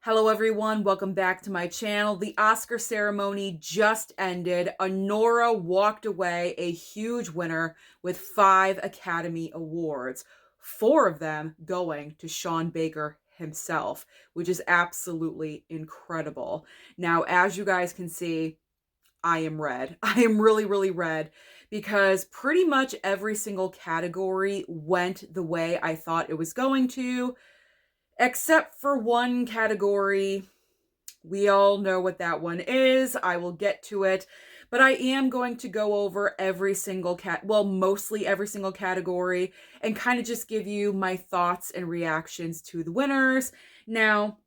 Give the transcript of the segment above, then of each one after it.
Hello everyone, welcome back to my channel. The Oscar ceremony just ended. Anora walked away a huge winner with 5 Academy Awards, 4 of them going to Sean Baker himself, which is absolutely incredible. Now, as you guys can see, I am red. I am really, really red because pretty much every single category went the way I thought it was going to. Except for one category. We all know what that one is. I will get to it. But I am going to go over every single mostly every single category and kind of just give you my thoughts and reactions to the winners. Now,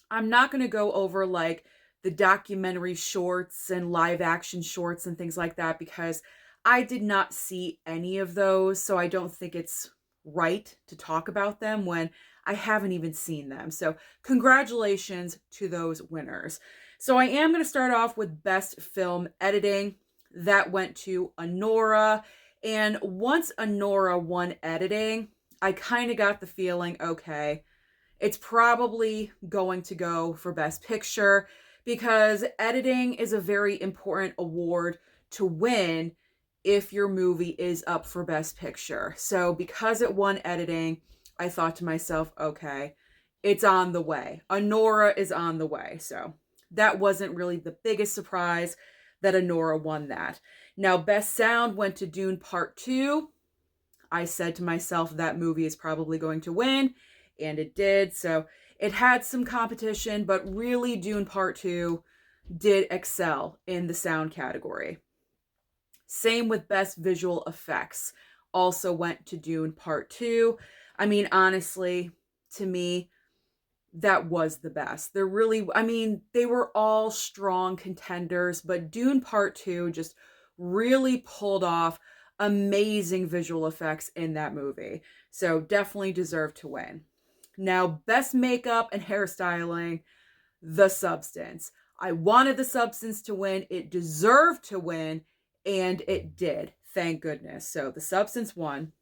I'm not going to go over like the documentary shorts and live action shorts and things like that because I did not see any of those. So I don't think it's right to talk about them when I haven't even seen them. So congratulations to those winners. So I am going to start off with Best Film Editing. That went to Anora. And once Anora won editing, I kind of got the feeling, okay, it's probably going to go for Best Picture because editing is a very important award to win if your movie is up for Best Picture. So because it won editing, I thought to myself, okay, it's on the way. Anora is on the way. So that wasn't really the biggest surprise that Anora won that. Now, Best Sound went to Dune Part 2. I said to myself that movie is probably going to win, and it did. So it had some competition, but really Dune Part 2 did excel in the sound category. Same with Best Visual Effects. Also went to Dune Part 2. I mean, honestly, to me, that was the best. They were all strong contenders, but Dune Part 2 just really pulled off amazing visual effects in that movie. So definitely deserved to win. Now, Best Makeup and Hairstyling, The Substance. I wanted The Substance to win. It deserved to win, and it did. Thank goodness. So The Substance won.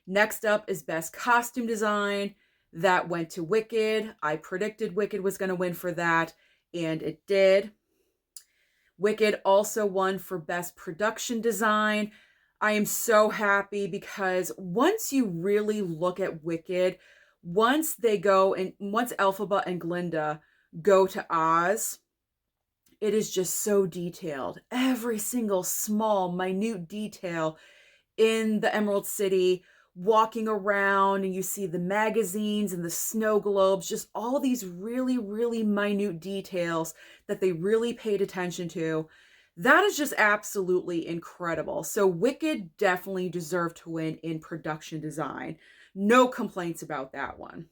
Next up is Best Costume Design. That went to Wicked. I predicted Wicked was going to win for that, and it did. Wicked also won for Best Production Design. I am so happy because once you really look at Wicked, once Elphaba and Glinda go to Oz, it is just so detailed. Every single small, minute detail in the Emerald City, walking around, and you see the magazines and the snow globes, just all these really, really minute details that they really paid attention to. That is just absolutely incredible. So Wicked definitely deserved to win in production design. No complaints about that one.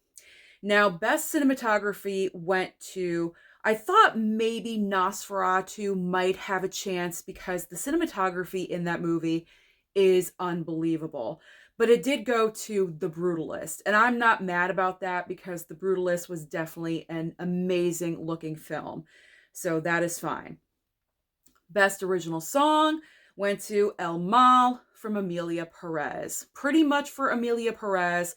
Now, Best Cinematography went to, I thought maybe Nosferatu might have a chance because the cinematography in that movie is unbelievable. But it did go to The Brutalist. And I'm not mad about that because The Brutalist was definitely an amazing looking film. So that is fine. Best Original Song went to El Mal from Emilia Perez. Pretty much for Emilia Perez,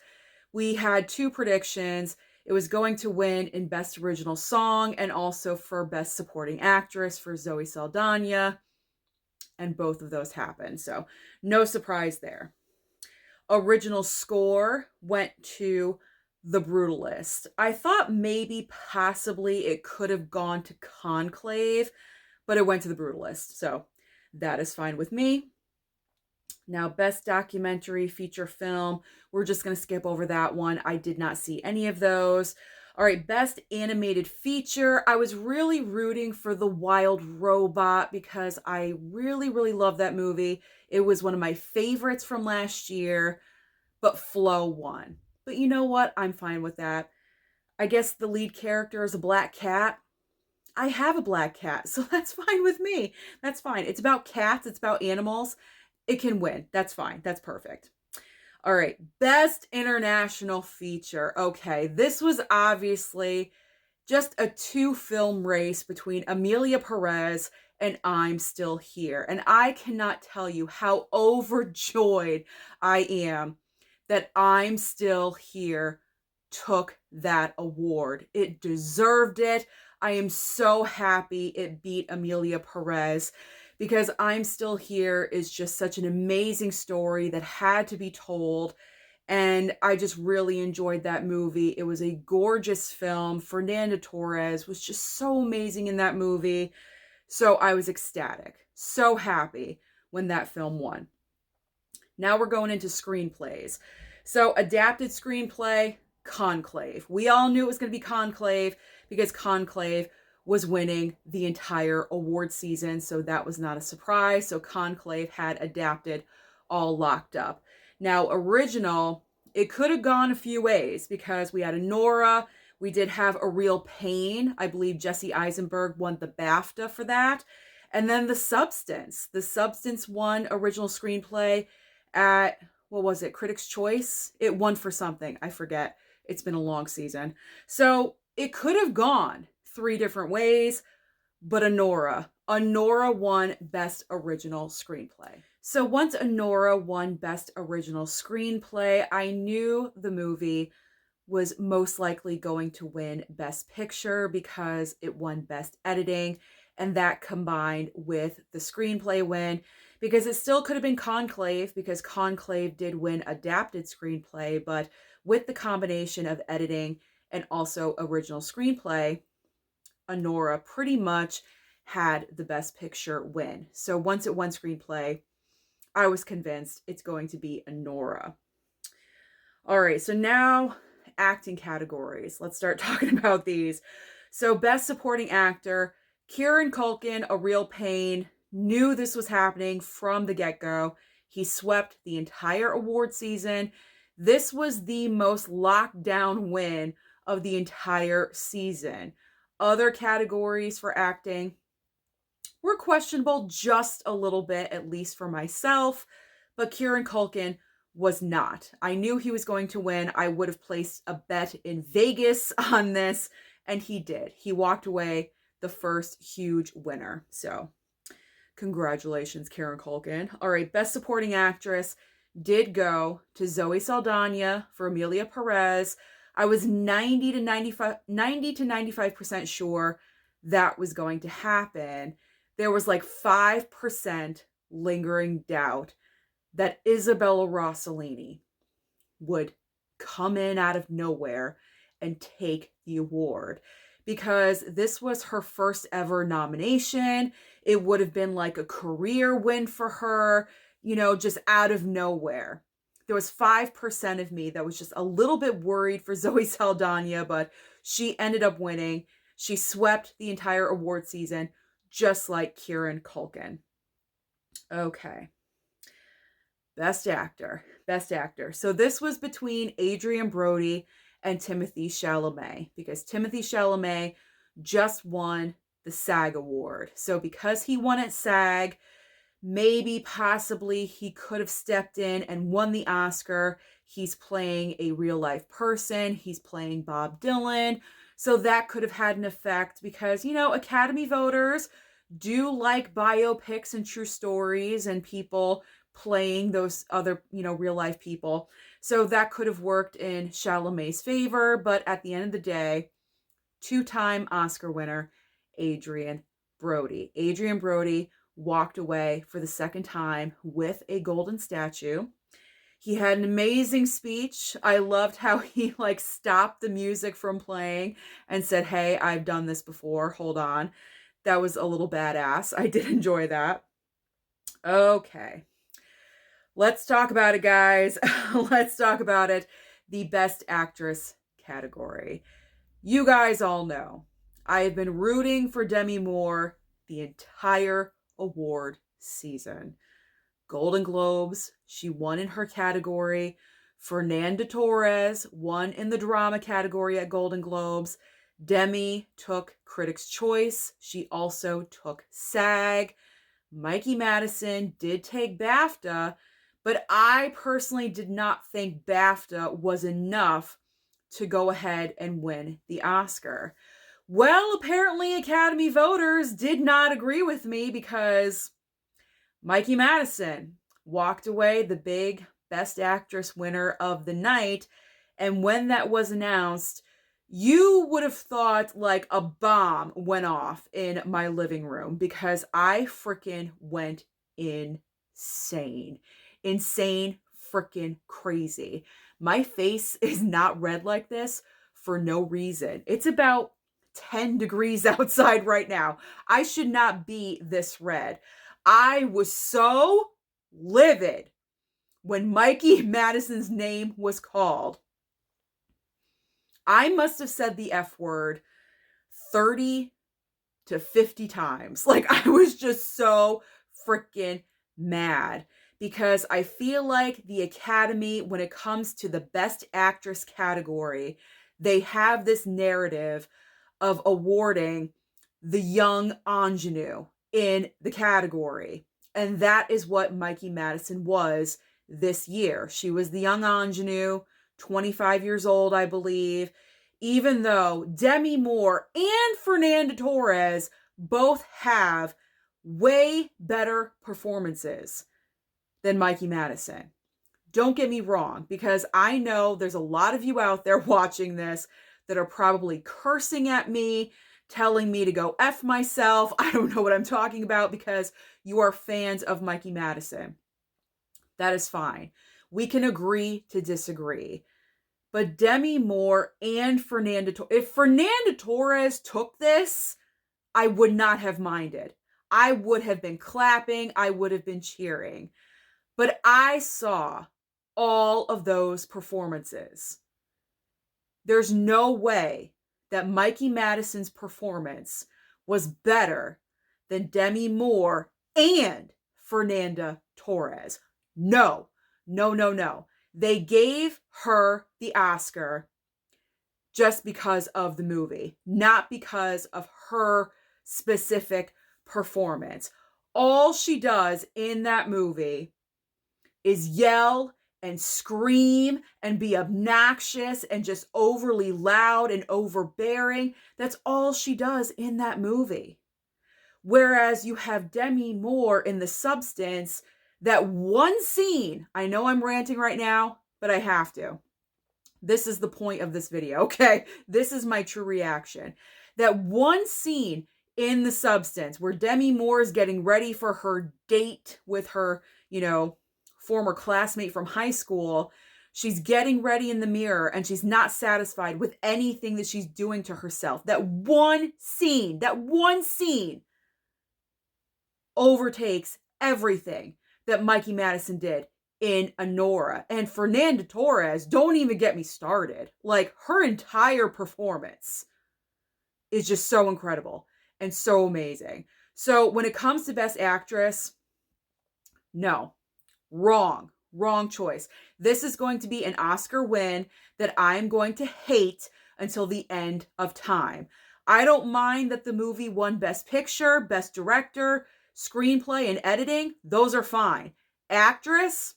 we had 2 predictions. It was going to win in Best Original Song and also for Best Supporting Actress for Zoe Saldana. And both of those happened. So no surprise there. Original Score went to The Brutalist. I thought maybe possibly it could have gone to Conclave, but it went to The Brutalist. So that is fine with me. Now, Best Documentary Feature Film. We're just going to skip over that one. I did not see any of those. All right, Best Animated Feature. I was really rooting for The Wild Robot because I really, really love that movie. It was one of my favorites from last year, but Flow won. But you know what? I'm fine with that. I guess the lead character is a black cat. I have a black cat, so that's fine with me. That's fine. It's about cats. It's about animals. It can win. That's fine. That's perfect. All right. Best International Feature. Okay. This was obviously just a 2-film race between Emilia Perez and I'm Still Here. And I cannot tell you how overjoyed I am that I'm Still Here took that award. It deserved it. I am so happy it beat Emilia Perez, because I'm Still Here is just such an amazing story that had to be told. And I just really enjoyed that movie. It was a gorgeous film. Fernanda Torres was just so amazing in that movie. So I was ecstatic, so happy when that film won. Now we're going into screenplays. So adapted screenplay, Conclave. We all knew it was going to be Conclave because Conclave was winning the entire award season. So that was not a surprise. So Conclave had adapted all locked up. Now, original, it could have gone a few ways because we had Anora. We did have A Real Pain. I believe Jesse Eisenberg won the BAFTA for that. And then The Substance. The Substance won original screenplay at, what was it, Critics' Choice? It won for something. I forget. It's been a long season. So it could have gone 3 different ways, but Anora won Best Original Screenplay. So once Anora won Best Original Screenplay, I knew the movie was most likely going to win Best Picture because it won Best Editing, and that combined with the screenplay win, because it still could have been Conclave, because Conclave did win Adapted Screenplay, but with the combination of editing and also original screenplay, Anora pretty much had the Best Picture win. So once it won screenplay, I was convinced it's going to be Anora. All right, so now acting categories. Let's start talking about these. So Best Supporting Actor, Kieran Culkin, A Real Pain, knew this was happening from the get-go. He swept the entire award season. This was the most locked down win of the entire season. Other categories for acting were questionable just a little bit, at least for myself, but Kieran Culkin was not. I knew he was going to win. I would have placed a bet in Vegas on this, and he did. He walked away the first huge winner. So congratulations, Kieran Culkin. All right, Best Supporting Actress did go to Zoe Saldana for Emilia Perez. I was 90 to 95% sure that was going to happen. There was like 5% lingering doubt that Isabella Rossellini would come in out of nowhere and take the award, because this was her first ever nomination. It would have been like a career win for her, just out of nowhere. There was 5% of me that was just a little bit worried for Zoe Saldana, but she ended up winning. She swept the entire award season, just like Kieran Culkin. Okay. Best Actor. So this was between Adrien Brody and Timothée Chalamet, because Timothée Chalamet just won the SAG award. So because he won at SAG, maybe possibly he could have stepped in and won the Oscar. He's playing a real life person. He's playing Bob Dylan. So that could have had an effect because, Academy voters do like biopics and true stories and people playing those other, real life people. So that could have worked in Chalamet's favor. But at the end of the day, 2-time Oscar winner, Adrien Brody. Adrien Brody walked away for the second time with a golden statue. He had an amazing speech. I loved how he stopped the music from playing and said, "Hey, I've done this before. Hold on." That was a little badass. I did enjoy that. Okay. Let's talk about it, guys. Let's talk about it. The Best Actress category. You guys all know I have been rooting for Demi Moore the entire award season. Golden Globes, she won in her category. Fernanda Torres won in the drama category at Golden Globes. Demi took Critics' Choice. She also took SAG. Mikey Madison did take BAFTA, but I personally did not think BAFTA was enough to go ahead and win the Oscar. Well, apparently Academy voters did not agree with me, because Mikey Madison walked away the big Best Actress winner of the night, And when that was announced, you would have thought like a bomb went off in my living room because I freaking went insane. Insane, freaking crazy. My face is not red like this for no reason. It's about 10 degrees outside right now. I should not be this red. I was so livid when Mikey Madison's name was called. I must have said the F word 30 to 50 times. Like, I was just so freaking mad because I feel like the Academy, when it comes to the Best Actress category, they have this narrative of awarding the young ingenue in the category. And that is what Mikey Madison was this year. She was the young ingenue, 25 years old, I believe, even though Demi Moore and Fernanda Torres both have way better performances than Mikey Madison. Don't get me wrong, because I know there's a lot of you out there watching this that are probably cursing at me, telling me to go F myself. I don't know what I'm talking about because you are fans of Mikey Madison. That is fine. We can agree to disagree. But Demi Moore and if Fernanda Torres took this, I would not have minded. I would have been clapping. I would have been cheering. But I saw all of those performances. There's no way that Mikey Madison's performance was better than Demi Moore and Fernanda Torres. No, no, no, no. They gave her the Oscar just because of the movie, not because of her specific performance. All she does in that movie is yell and scream and be obnoxious and just overly loud and overbearing. That's all she does in that movie. Whereas you have Demi Moore in The Substance, that one scene, I know I'm ranting right now, but I have to. This is the point of this video, okay? This is my true reaction. That one scene in The Substance where Demi Moore is getting ready for her date with her, former classmate from high school. She's getting ready in the mirror and she's not satisfied with anything that she's doing to herself. That one scene overtakes everything that Mikey Madison did in Anora. And Fernanda Torres, don't even get me started. Like, her entire performance is just so incredible and so amazing. So when it comes to Best Actress, no, wrong choice. This is going to be an Oscar win that I'm going to hate until the end of time. I don't mind that the movie won Best Picture, Best Director, Screenplay, and Editing. Those are fine. Actress?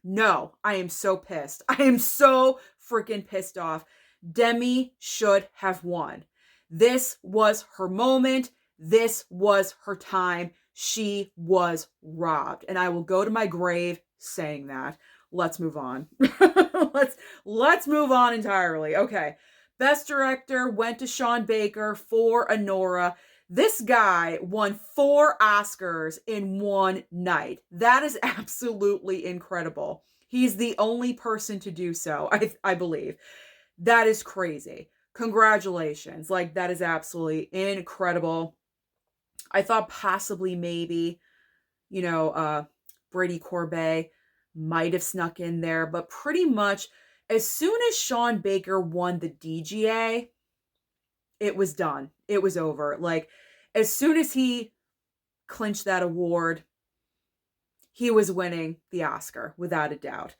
No, I am so pissed. I am so freaking pissed off. Demi should have won. This was her moment. This was her time. She was robbed. And I will go to my grave saying that. Let's move on. let's move on entirely. Okay. Best Director went to Sean Baker for Anora. This guy won 4 Oscars in one night. That is absolutely incredible. He's the only person to do so, I believe. That is crazy. Congratulations. Like, that is absolutely incredible. I thought possibly maybe, Brady Corbet might have snuck in there, but pretty much as soon as Sean Baker won the DGA, it was done. It was over. Like, as soon as he clinched that award, he was winning the Oscar, without a doubt.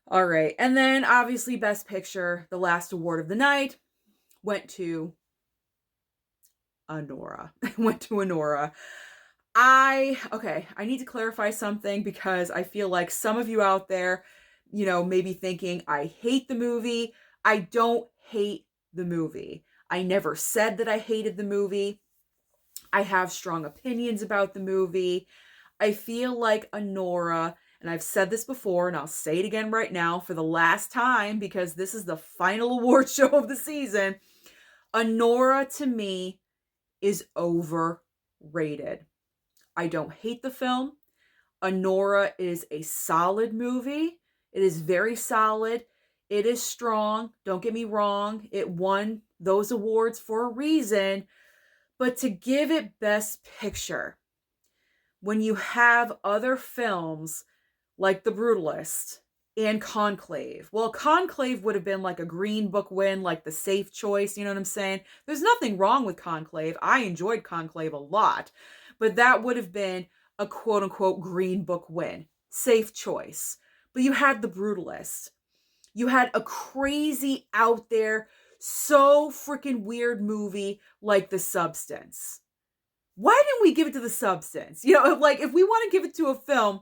All right. And then, obviously, Best Picture, the last award of the night, went to Anora. I need to clarify something because I feel like some of you out there, may be thinking, I hate the movie. I don't hate the movie. I never said that I hated the movie. I have strong opinions about the movie. I feel like Anora and I've said this before and I'll say it again right now for the last time because this is the final award show of the season. Anora to me is overrated. I don't hate the film. Anora is a solid movie. It is very solid. It is strong. Don't get me wrong. It won those awards for a reason. But to give it Best Picture, when you have other films like The Brutalist and Conclave. Well, Conclave would have been like a Green Book win, like the safe choice, you know what I'm saying? There's nothing wrong with Conclave. I enjoyed Conclave a lot, but that would have been a quote unquote Green Book win, safe choice. But you had The Brutalist. You had a crazy out there, so freaking weird movie like The Substance. Why didn't we give it to The Substance? You know, like if we want to give it to a film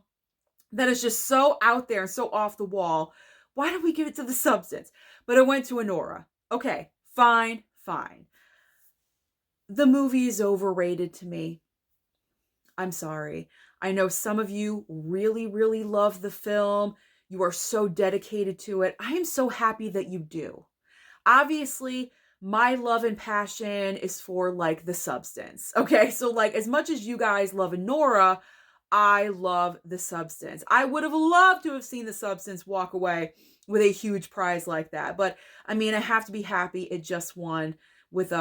that is just so out there and so off the wall, why don't we give it to The Substance? But it went to Anora. Okay, fine. The movie is overrated to me. I'm sorry. I know some of you really, really love the film. You are so dedicated to it. I am so happy that you do. Obviously, my love and passion is for like The Substance. Okay, so like as much as you guys love Anora, I love The Substance. I would have loved to have seen The Substance walk away with a huge prize like that. But I mean, I have to be happy it just won with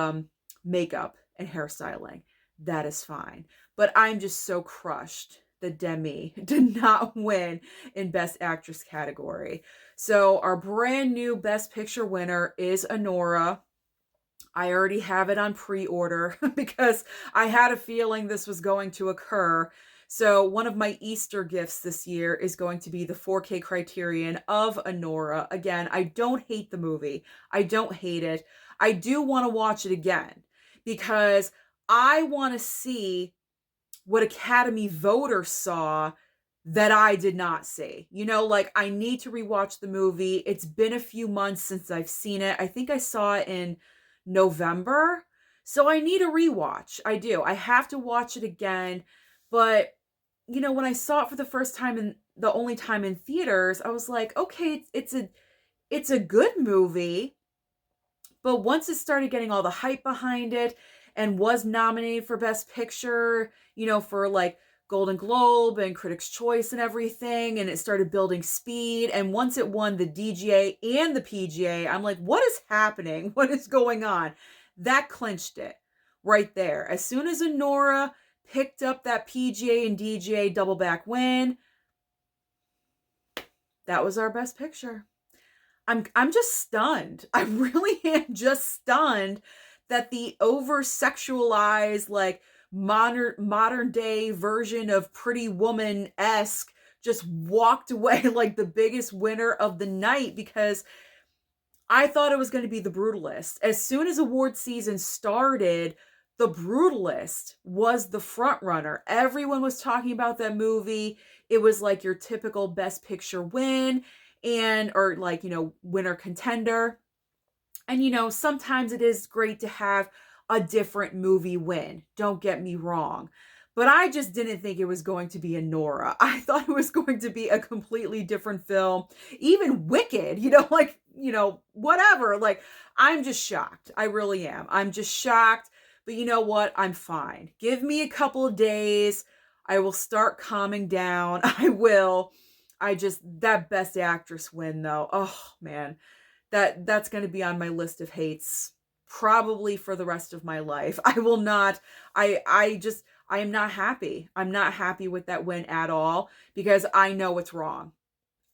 makeup and hairstyling. That is fine. But I'm just so crushed that Demi did not win in Best Actress category. So our brand new Best Picture winner is Anora. I already have it on pre-order because I had a feeling this was going to occur. So one of my Easter gifts this year is going to be the 4K Criterion of Anora. Again, I don't hate the movie. I don't hate it. I do want to watch it again because I want to see what Academy voters saw that I did not see. You know, like I need to rewatch the movie. It's been a few months since I've seen it. I think I saw it in November. So I need a rewatch. I do. I have to watch it again. But, you know, when I saw it for the first time and the only time in theaters, I was like, okay, it's a good movie. But once it started getting all the hype behind it and was nominated for Best Picture, you know, for like Golden Globe and Critics' Choice and everything, and it started building speed. And once it won the DGA and the PGA, I'm like, what is happening? What is going on? That clinched it right there. As soon as Anora picked up that PGA and DGA double back win, that was our Best Picture. I'm just stunned. I really am just stunned that the over-sexualized, like, modern day version of Pretty Woman-esque just walked away like the biggest winner of the night, because I thought it was going to be The Brutalist. As soon as award season started, The Brutalist was the front runner. Everyone was talking about that movie. It was like your typical Best Picture win, or like, you know, winner contender. And, you know, sometimes it is great to have a different movie win. Don't get me wrong. But I just didn't think it was going to be Anora. I thought it was going to be a completely different film. Even Wicked, you know, like, you know, whatever. Like, I'm just shocked. I really am. I'm just shocked. But you know what? I'm fine. Give me a couple of days. I will start calming down. I will. That Best Actress win though. Oh man. That's going to be on my list of hates probably for the rest of my life. I will not, I am not happy. I'm not happy with that win at all because I know it's wrong.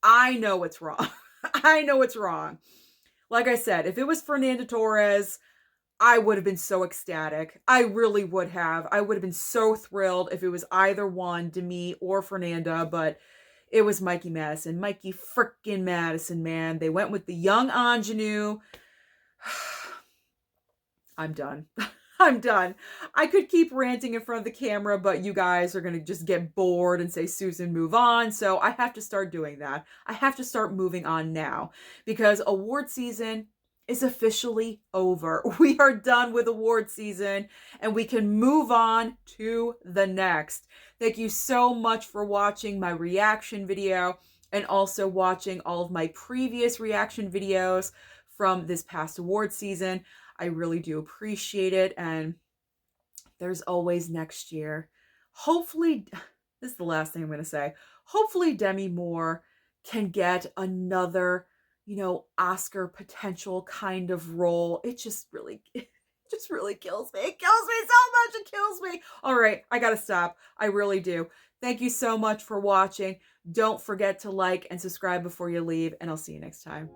I know it's wrong. I know it's wrong. Like I said, if it was Fernanda Torres, I would have been so ecstatic. I really would have. I would have been so thrilled if it was either one, Demi or Fernanda, but it was Mikey Madison. Mikey frickin' Madison, man. They went with the young ingenue. I'm done. I'm done. I could keep ranting in front of the camera, but you guys are going to just get bored and say, Susan, move on. So I have to start doing that. I have to start moving on now because award season is officially over. We are done with award season and we can move on to the next. Thank you so much for watching my reaction video and also watching all of my previous reaction videos from this past award season. I really do appreciate it, and there's always next year. Hopefully, this is the last thing I'm going to say. Hopefully, Demi Moore can get another, Oscar potential kind of role. It just really, it just really kills me. It kills me so much. It kills me. All right, I got to stop. I really do. Thank you so much for watching. Don't forget to like and subscribe before you leave, and I'll see you next time.